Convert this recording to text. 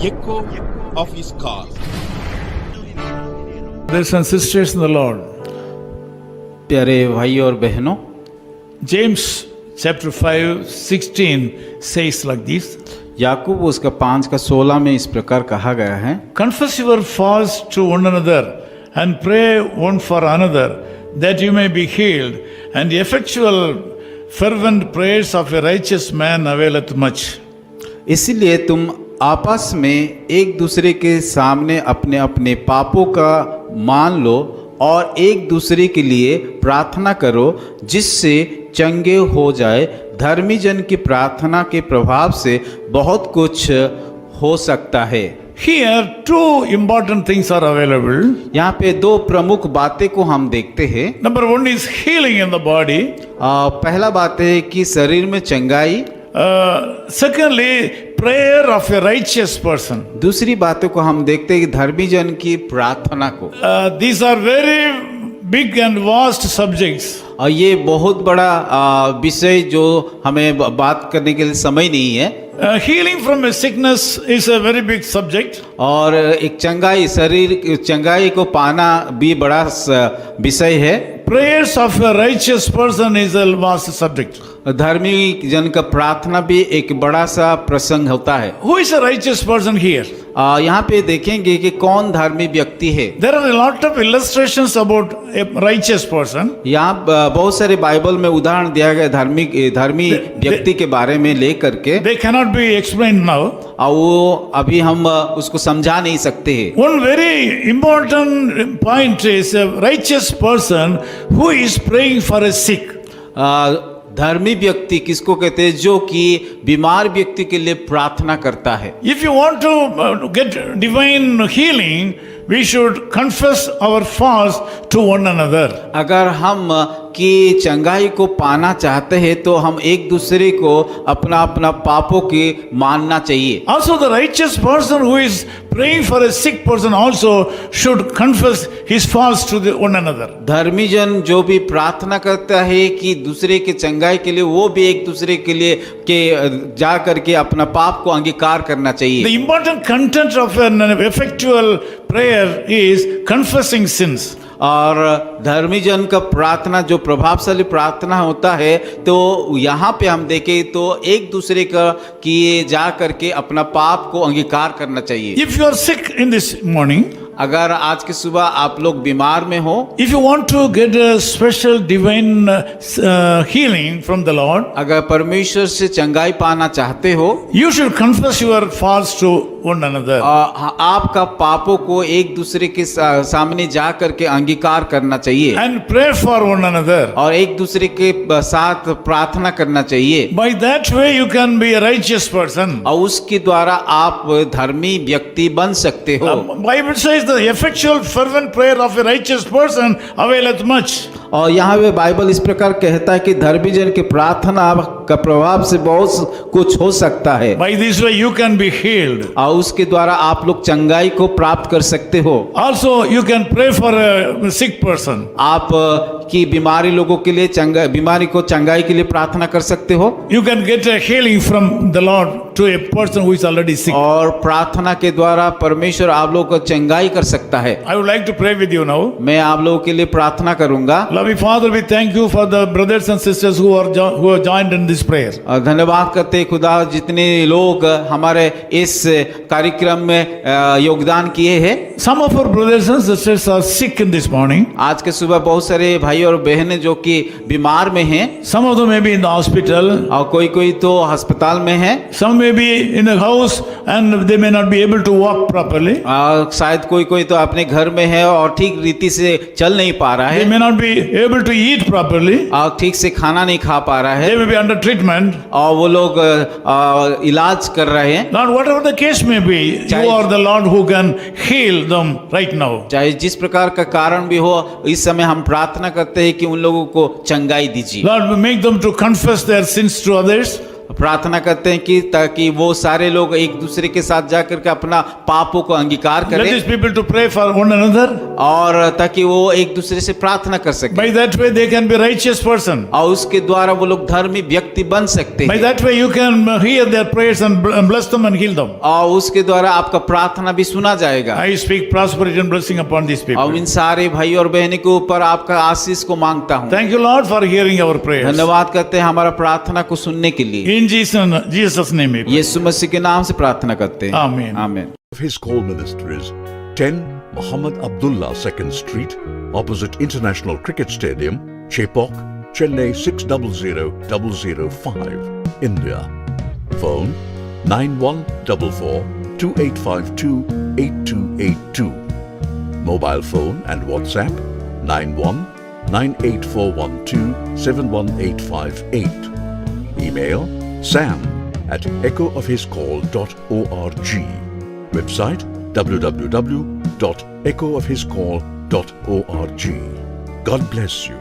echo of his call. Brothers and sisters in the Lord, प्यारे भाई और बहनों, James chapter 5:16 says like this: याकूब उसका 5 का 16 में इस प्रकार कहा गया है, Confess your faults to one another and pray one for another, that you may be healed. And the effectual, fervent prayers of a righteous man availeth much. इसीलिए तुम आपस में एक दूसरे के सामने अपने अपने पापों का मान लो और एक दूसरे के लिए प्रार्थना करो, जिससे चंगे हो जाए। धर्मी जन की प्रार्थना के प्रभाव से बहुत कुछ हो सकता है। Here, two important things are available. यहाँ पे दो प्रमुख बातें को हम देखते हैं। Number one is healing in the body. पहला बात है कि शरीर में चंगाई। Secondly, prayer of a righteous person. दूसरी बातों को हम देखते हैं कि धर्मी जन की प्रार्थना को। These are very big and vast subjects. और ये बहुत बड़ा विषय जो हमें बात करने के लिए समय नहीं है। Healing from a sickness is a very big subject. और एक चंगाई, शरीर चंगाई को पाना भी बड़ा विषय है। Prayers of a righteous person is a vast subject. धर्मी जन का प्रार्थना भी एक बड़ा सा प्रसंग होता है। Who is a righteous person here? यहाँ पे देखेंगे कि कौन धर्मी व्यक्ति है। There are a lot of illustrations about a righteous person. यहाँ बहुत सारे बाइबल में उदाहरण दिया गया धर्मी व्यक्ति के बारे में ले करके। They cannot be explained now. और वो अभी हम उसको समझा नहीं सकते हैं। One very important point is a righteous person who is praying for a sick. धर्मी व्यक्ति किसको कहते हैं? जो कि बीमार व्यक्ति के लिए प्रार्थना करता है। If you want to get divine healing, we should confess our faults to one another. अगर हम की चंगाई को पाना चाहते हैं तो हम एक दूसरे को अपना अपना पापों की मानना चाहिए। Also, the righteous person who is praying for a sick person also should confess his faults to one another. धर्मी जन जो भी प्रार्थना करता है कि दूसरे के चंगाई के लिए, वो भी एक दूसरे के लिए के जा करके अपना पाप को अंगीकार करना चाहिए। The important content of an effectual prayer is confessing sins. और धर्मी जन का प्रार्थना जो प्रभावशाली प्रार्थना होता है, तो यहाँ पे हम देखें तो एक दूसरे का किए जा करके अपना पाप को अंगीकार करना चाहिए। If you are sick in this morning, अगर आज की सुबह आप लोग बीमार में हो, if you want to get a special divine healing from the Lord, अगर परमेश्वर से चंगाई पाना चाहते हो, you should confess your faults to one another. आपका पापों को एक दूसरे के सामने जा करके अंगीकार करना चाहिए And pray for one another. और एक दूसरे के साथ प्रार्थना करना चाहिए। By that way you can be a righteous person. और उसके द्वारा आप धर्मी व्यक्ति बन सकते हो। Bible says the effectual fervent prayer of a righteous person availeth much. और यहाँ पे बाइबल इस प्रकार कहता है कि धर्मी जन की प्रार्थना का प्रभाव से बहुत कुछ हो सकता है। By this way you can be healed. और उसके द्वारा आप लोग चंगाई को प्राप्त कर सकते हो। Also you can pray for a sick person. आप की बीमारी लोगों के लिए बीमारी को चंगाई के लिए प्रार्थना कर सकते हो। You can get a healing from the Lord to a person who is already sick. और प्रार्थना के द्वारा परमेश्वर आप लोगों को चंगाई कर सकता है। I would like to pray with you now. मैं आप लोगों के लिए प्रार्थना करूंगा। Loving Father, we thank you for the brothers and sisters who are joined in this prayer. और धन्यवाद करते हैं खुदा, जितने लोग हमारे इस कार्यक्रम में योगदान किए हैं। Some of our brothers and sisters are sick in this morning. आज के सुबह बहुत सारे भाई और बहनें जो कि बीमार में हैं। Some of them may be in the hospital. और कोई तो अस्पताल में है। Some may be in the house and they may not be able to walk properly. शायद कोई तो अपने घर में है और ठीक रीति से चल नहीं पा रहा They है। may not be able to eat properly. और ठीक से खाना नहीं खा पा रहा They है may be under treatment. और वो लोग इलाज कर रहे हैं। Lord, whatever the case may be, you are the Lord who can heal them right now. चाहे जिस प्रकार का कारण भी हो, इस समय हम प्रार्थना करते हैं कि उन लोगों को चंगाई दीजिए। Lord, make them to confess their sins to others. प्रार्थना करते हैं कि ताकि वो सारे लोग एक दूसरे के साथ जाकर के अपना पापों को अंगीकार Let करें these people to pray for one another. और ताकि वो एक दूसरे से प्रार्थना कर सके By that way they can be righteous person. और उसके द्वारा वो लोग धर्मी व्यक्ति बन सकते By हैं that way you can hear their prayers and bless them and heal them. और उसके द्वारा आपका प्रार्थना भी सुना जाएगा I speak prosperity and blessing upon these और people. इन सारे भाई और बहनों के ऊपर आपका आशीष को मांगता हूँ Thank you Lord for hearing our prayers. धन्यवाद करते हैं हमारा प्रार्थना को सुनने के लिए In Jesus' name we pray. यीशु मसीह के नाम से प्रार्थना करते हैं Amen. आमीन of his call ministries 10 Muhammad Abdullah 2nd Street opposite International Cricket Stadium Chepauk Chennai 600005 India phone 914428528282 mobile phone and WhatsApp 919841271858 email sam@echoofhiscall.org website www.echoofhiscall.org. God bless you.